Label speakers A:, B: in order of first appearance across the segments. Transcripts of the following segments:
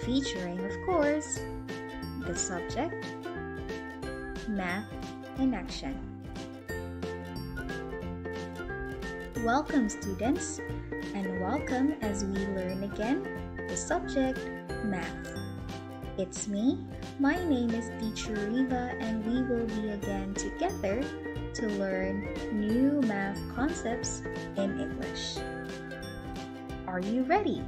A: featuring, of course, the subject, math in action. Welcome, students, and welcome as we learn again the subject, math. It's me. My name is Teacher Riva, and we will be again together to learn new math concepts in English. Are you ready?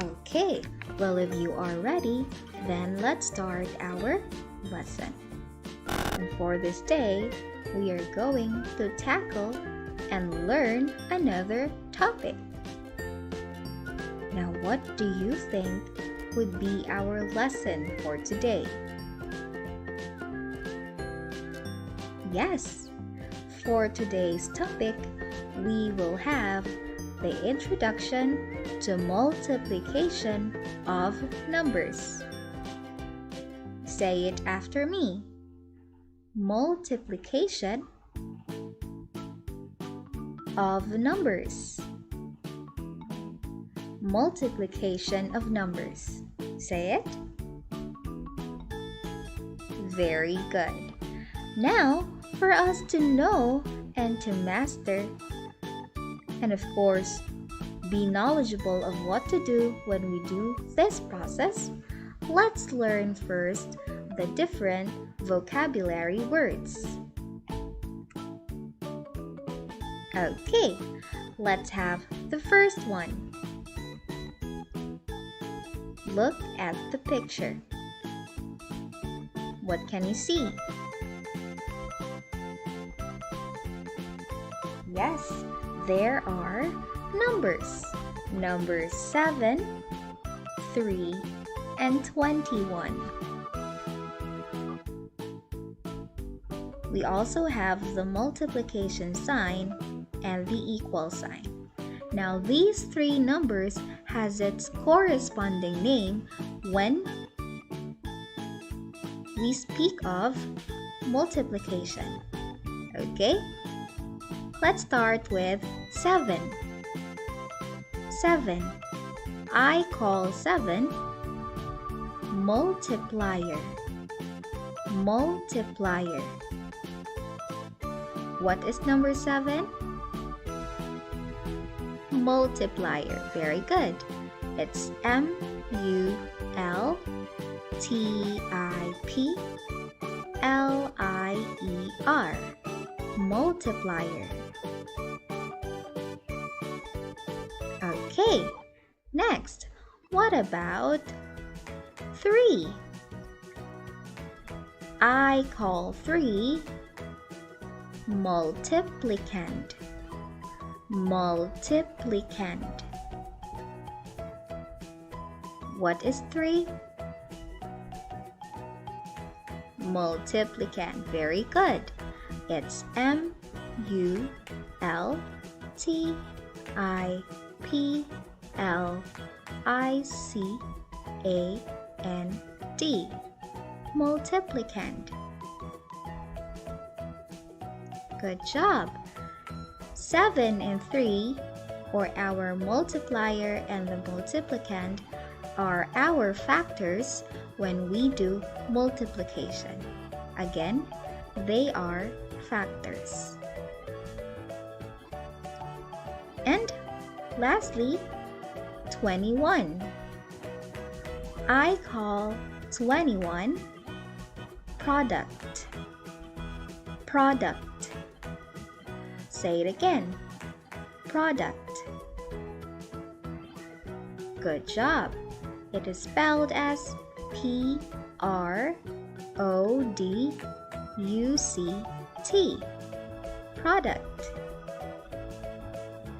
A: Okay, well, if you are ready, then let's start our lesson. And for this day, we are going to tackle and learn another topic. Now, what do you think would be our lesson for today? Yes, for today's topic, we will have the introduction to multiplication of numbers. Say it after me. Multiplication of numbers. Multiplication of numbers. Say it. Very good. Now, for us to know and to master, and of course, be knowledgeable of what to do when we do this process, let's learn first the different vocabulary words. Okay, let's have the first one. Look at the picture. What can you see? Yes, there are numbers. Numbers 7, 3, and 21. We also have the multiplication sign and the equal sign. Now, these three numbers has its corresponding name when we speak of multiplication. Okay? Let's start with 7. 7. I call 7 multiplier. Multiplier. What is number 7? Multiplier. Very good. It's multiplier. Multiplier. Okay, next, what about 3? I call 3 multiplicand. Multiplicand. What is 3? Multiplicand. Very good. It's multiplicand. Multiplicand. Good job. 7 and 3, or our multiplier and the multiplicand, are our factors when we do multiplication. Again, they are factors. And lastly, 21. I call 21 product. Product. Say it again. Product. Good job. It is spelled as P-R-O-D-U-C-T. Product.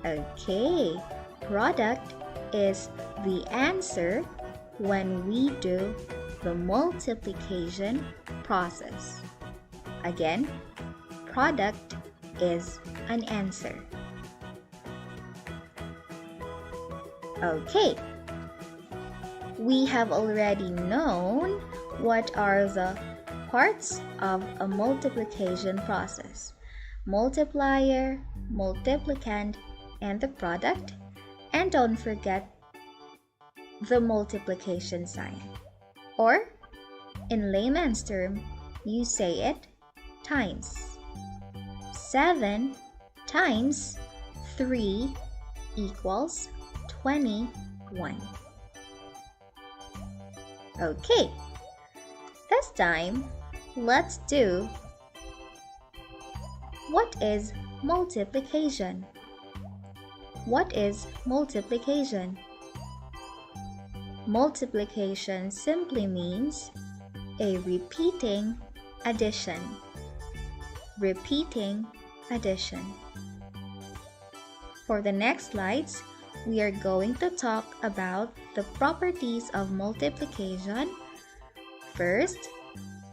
A: Okay, product is the answer when we do the multiplication process. Again, product is an answer. Okay, we have already known what are the parts of a multiplication process: multiplier, multiplicand, and the product. And don't forget the multiplication sign. Or, in layman's term, you say it times. 7 times 3 equals 21. Okay, this time, let's do what is multiplication? What is multiplication? Multiplication simply means a repeating addition. Repeating addition. For the next slides, we are going to talk about the properties of multiplication. First,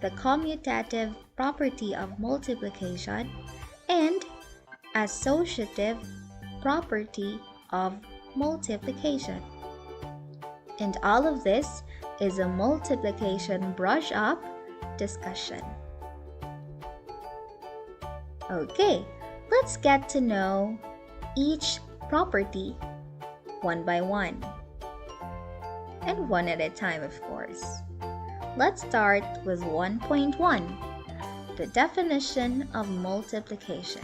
A: the commutative property of multiplication and associative property of multiplication. And all of this is a multiplication brush-up discussion. Okay, let's get to know each property one by one. And one at a time, of course. Let's start with 1.1, the definition of multiplication.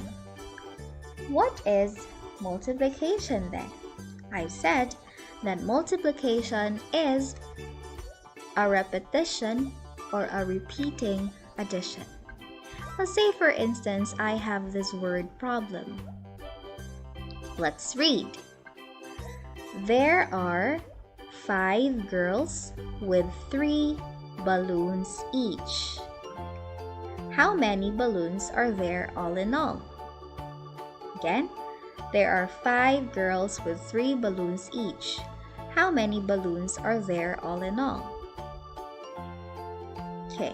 A: What is multiplication then? I've said that multiplication is a repetition or a repeating addition. Let's say, for instance, I have this word problem. Let's read. There are 5 girls with 3 balloons each. How many balloons are there all in all? Again, there are 5 girls with 3 balloons each. How many balloons are there all in all? Okay,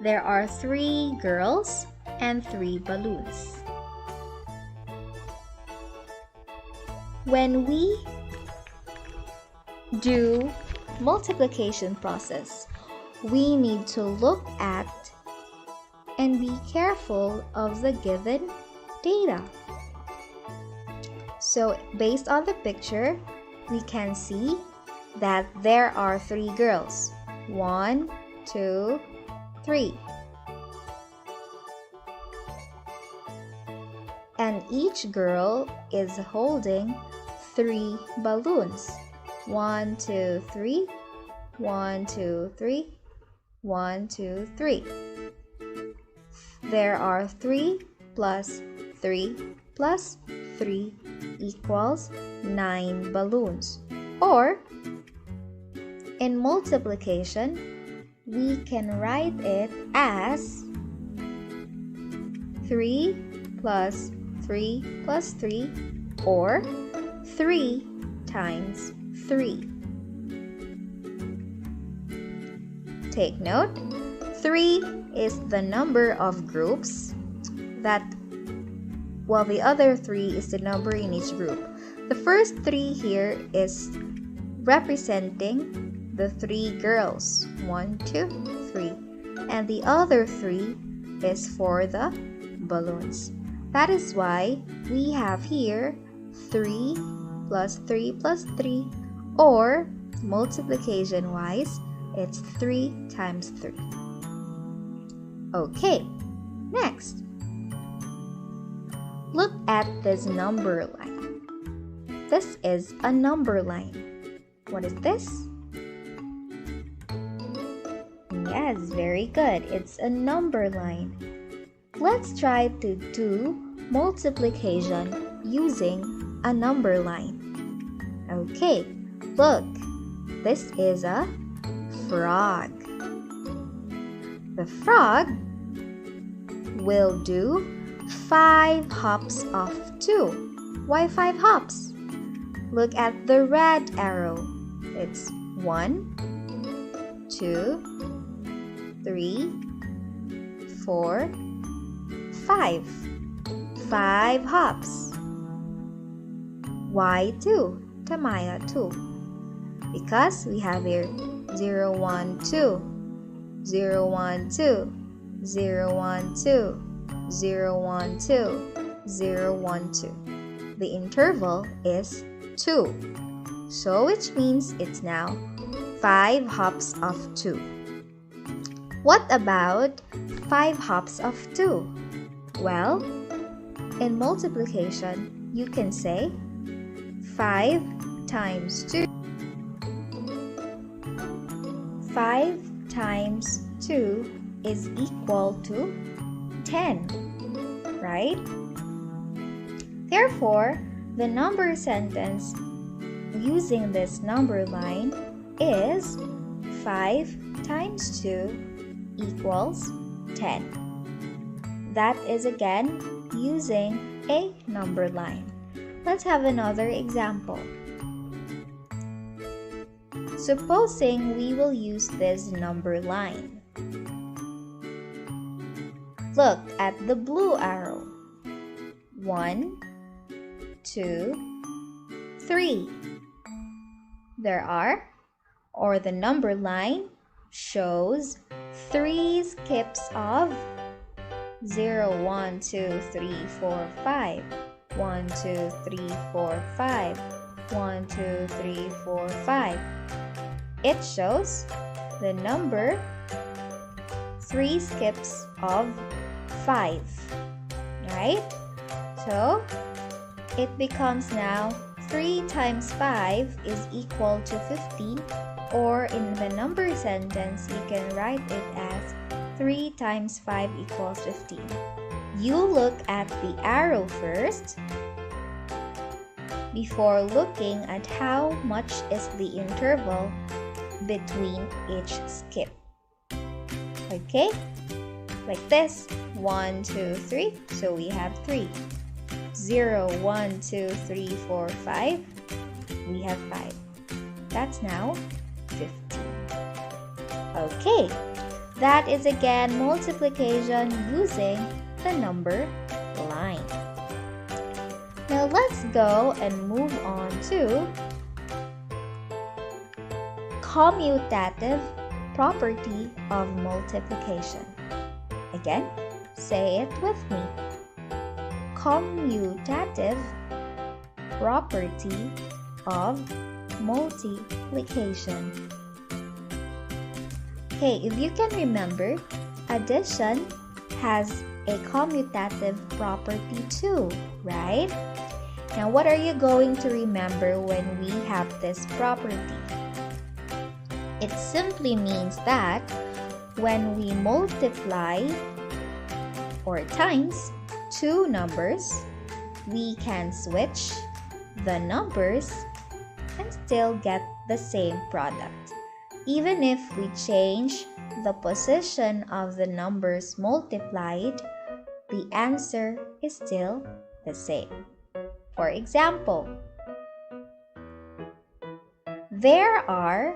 A: there are 3 girls and 3 balloons. When we do multiplication process, we need to look at and be careful of the given data. So based on the picture, we can see that there are 3 girls. 1, 2, 3. And each girl is holding 3 balloons. 1, 2, 3. 1, 2, 3. 1, 2, 3. There are 3 plus 3 plus 3 equals 9 balloons. Or, in multiplication, we can write it as 3 plus 3 plus 3, or 3 times 3. Take note, 3 is the number of groups while the other 3 is the number in each group. The first 3 here is representing the 3 girls. 1, 2, 3. And the other 3 is for the balloons. That is why we have here 3 plus 3 plus 3, or multiplication-wise, it's 3 times 3. Okay, next. Look at this number line. This is a number line. What is this? Yes, very good. It's a number line. Let's try to do multiplication using a number line. Okay, look. This is a frog. The frog will do 5 hops of 2. Why 5 hops? Look at the red arrow. It's 1, 2, 3, 4, 5. 5 hops. Why 2? Tamaya 2. Because we have here 0, 1, 2, 0, 1, 2, 0, 1, 2, 0, 1, 2, 0, 1, 2. The interval is 2. So which means it's now 5 hops of 2. What about 5 hops of 2? Well, in multiplication, you can say 5 times 2. 5 times 2 is equal to 10, right? Therefore, the number sentence using this number line is 5 times 2 equals 10. That is again using a number line. Let's have another example. Supposing we will use this number line. Look at the blue arrow. 1, 2, 3. The number line shows 3 skips of 0, 1, 2, 3, 4, 5. 1, 2, 3, 4, 5. 1, 2, 3, 4, 5. It shows the number 3 skips of 5, right? So, it becomes now 3 times 5 is equal to 15, or in the number sentence, you can write it as 3 times 5 equals 15. You look at the arrow first before looking at how much is the interval between each skip. Okay? Like this. 1, 2, 3. So we have 3. 0, 1, 2, 3, 4, 5. We have 5. That's now 15. Okay. That is again multiplication using the number line. Now let's go and move on to commutative property of multiplication. Again, say it with me. Commutative property of multiplication. Okay, if you can remember, addition has a commutative property too, right? Now, what are you going to remember when we have this property? It simply means that when we multiply or times two numbers, we can switch the numbers and still get the same product. Even if we change the position of the numbers multiplied, the answer is still the same. For example, there are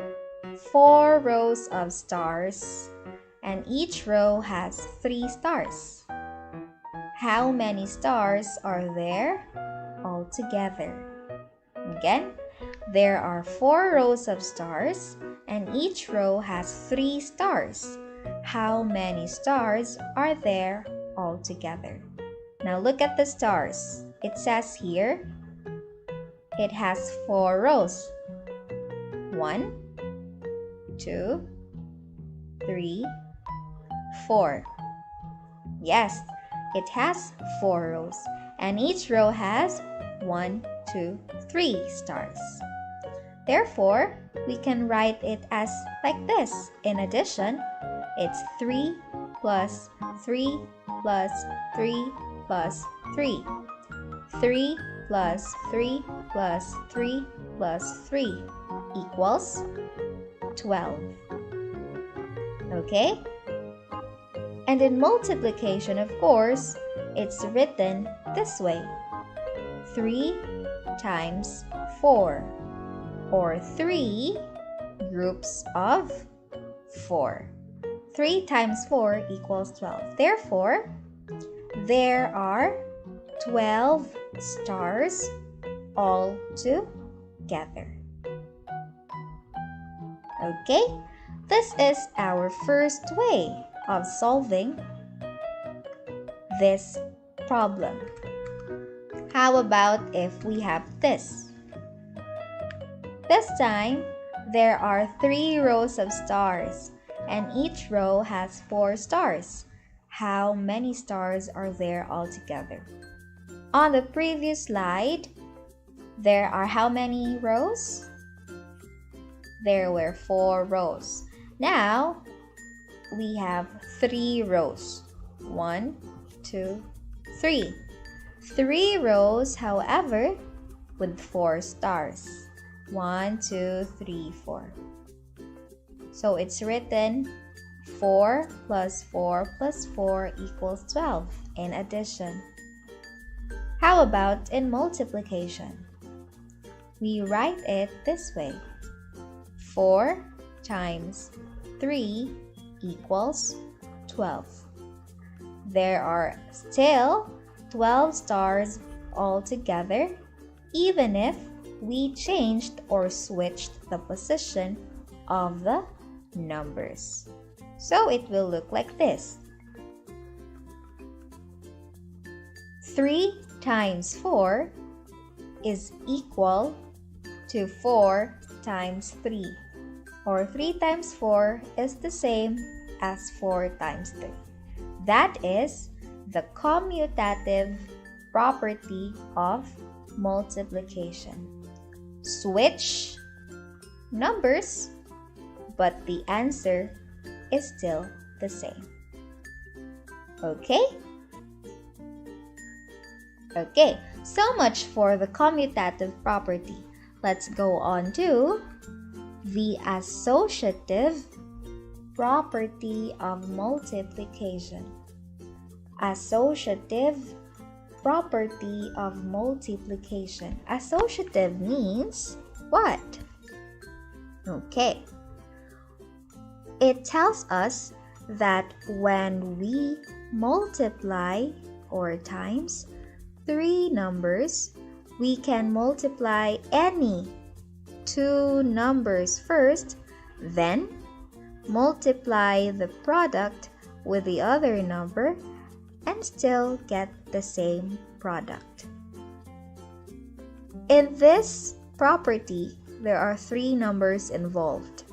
A: 4 rows of stars and each row has 3 stars. How many stars are there altogether? Again, there are 4 rows of stars and each row has 3 stars. How many stars are there altogether? Now look at the stars. It says here, it has 4 rows. 1, 2, 3, 4. Yes, it has 4 rows and each row has 1, 2, 3 stars. Therefore, we can write it as like this. In addition, it's 3 plus 3 plus 3 plus 3. 3 plus 3 plus 3 plus 3 equals 12. Okay? And in multiplication, of course, it's written this way. 3 times 4, or 3 groups of 4. 3 times 4 equals 12. Therefore, there are 12 stars all together. Okay, this is our first way of solving this problem. How about if we have this? This time, there are 3 rows of stars, and each row has 4 stars. How many stars are there altogether? On the previous slide, there are how many rows? There were 4 rows. Now, we have 3 rows. 1, 2, 3. 3 rows, however, with 4 stars. 1, 2, 3, 4. So it's written 4 plus 4 plus 4 equals 12 in addition. How about in multiplication? We write it this way. 4 times 3 equals 12. There are still 12 stars altogether, even if we changed or switched the position of the numbers. So it will look like this. 3 times 4 is equal to 4 times 3, or 3 times 4 is the same as 4 times 3. That is the commutative property of multiplication. Switch numbers, but the answer is still the same. Okay? Okay, so much for the commutative property. Let's go on to the associative property of multiplication. Associative property of multiplication. Associative means what? Okay. It tells us that when we multiply or times 3 numbers, we can multiply any 2 numbers first, then multiply the product with the other number and still get the same product. In this property, there are 3 numbers involved.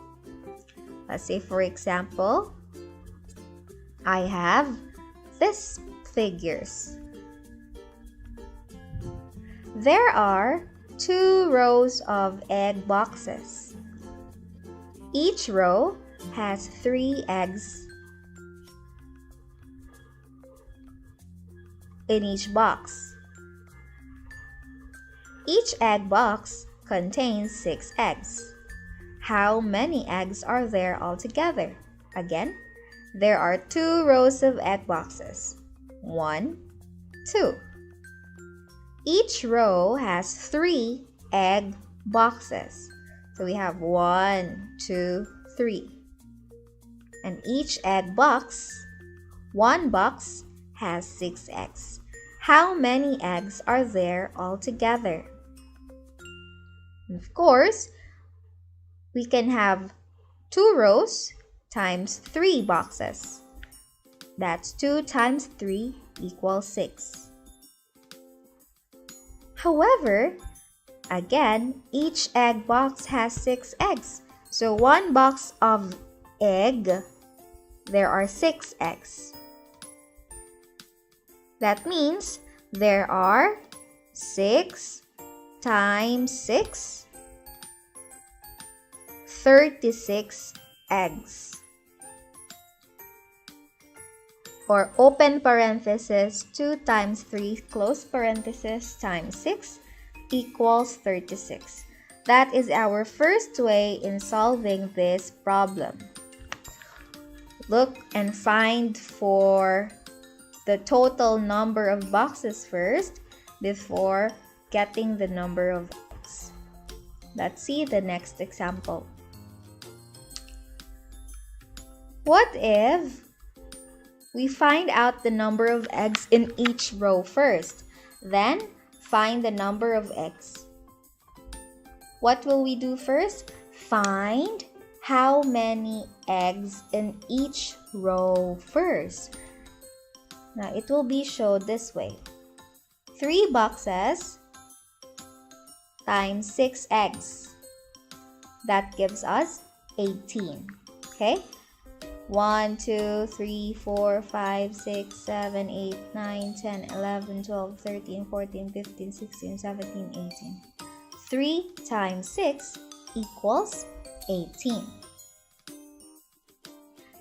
A: Let's say, for example, I have these figures. There are 2 rows of egg boxes. Each row has 3 eggs in each box. Each egg box contains 6 eggs. How many eggs are there altogether? Again, there are 2 rows of egg boxes. 1, 2. Each row has 3 egg boxes. So we have 1, 2, 3. And each egg box, one box, has 6 eggs. How many eggs are there altogether? Of course, we can have 2 rows times 3 boxes. That's 2 times 3 equals 6. However, again, each egg box has 6 eggs. So one box of egg, there are 6 eggs. That means there are 6 times 6, 36 eggs. Or open parenthesis, 2 times 3, close parenthesis, times 6 equals 36. That is our first way in solving this problem. Look and find for the total number of boxes first before getting the number of eggs. Let's see the next example. What if we find out the number of eggs in each row first, then find the number of eggs? What will we do first? Find how many eggs in each row first. Now, it will be shown this way. 3 boxes times 6 eggs. That gives us 18. Okay? 1, 2, 3, 4, 5, 6, 7, 8, 9, 10, 11, 12, 13, 14, 15, 16, 17, 18. 3 times 6 equals 18.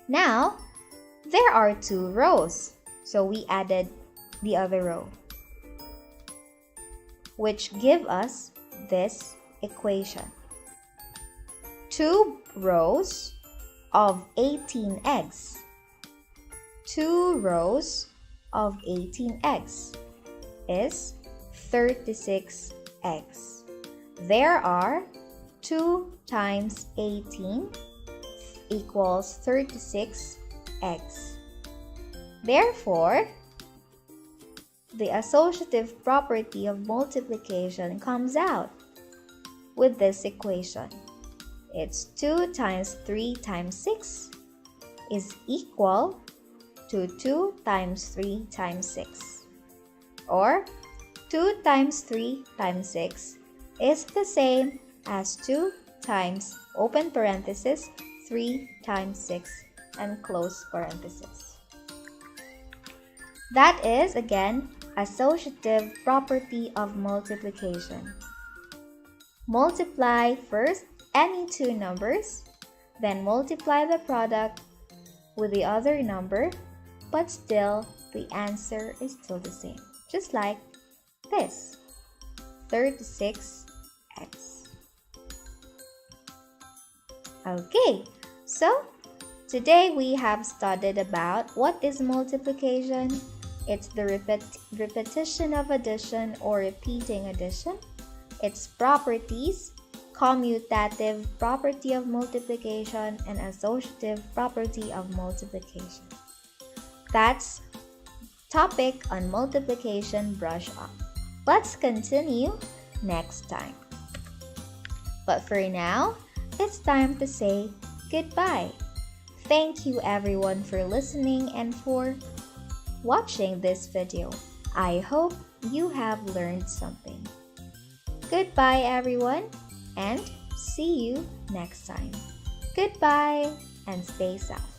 A: Now, there are 2 rows, so we added the other row, which give us this equation. 2 rows of 18 eggs. 2 rows of 18 eggs is 36 eggs. There are 2 times 18 equals 36 eggs. Therefore, the associative property of multiplication comes out with this equation. It's 2 times 3 times 6 is equal to 2 times 3 times 6. Or 2 times 3 times 6 is the same as 2 times open parenthesis 3 times 6 and close parenthesis. That is, again, associative property of multiplication. Multiply first any 2 numbers, then multiply the product with the other number, but still the answer is still the same. Just like this, 36x. Okay, so today we have studied about what is multiplication. It's the repetition of addition or repeating addition. Its properties, commutative property of multiplication, and associative property of multiplication. That's topic on multiplication brush up. Let's continue next time. But for now, it's time to say goodbye. Thank you everyone for listening and for watching this video. I hope you have learned something. Goodbye everyone, and see you next time. Goodbye and stay safe.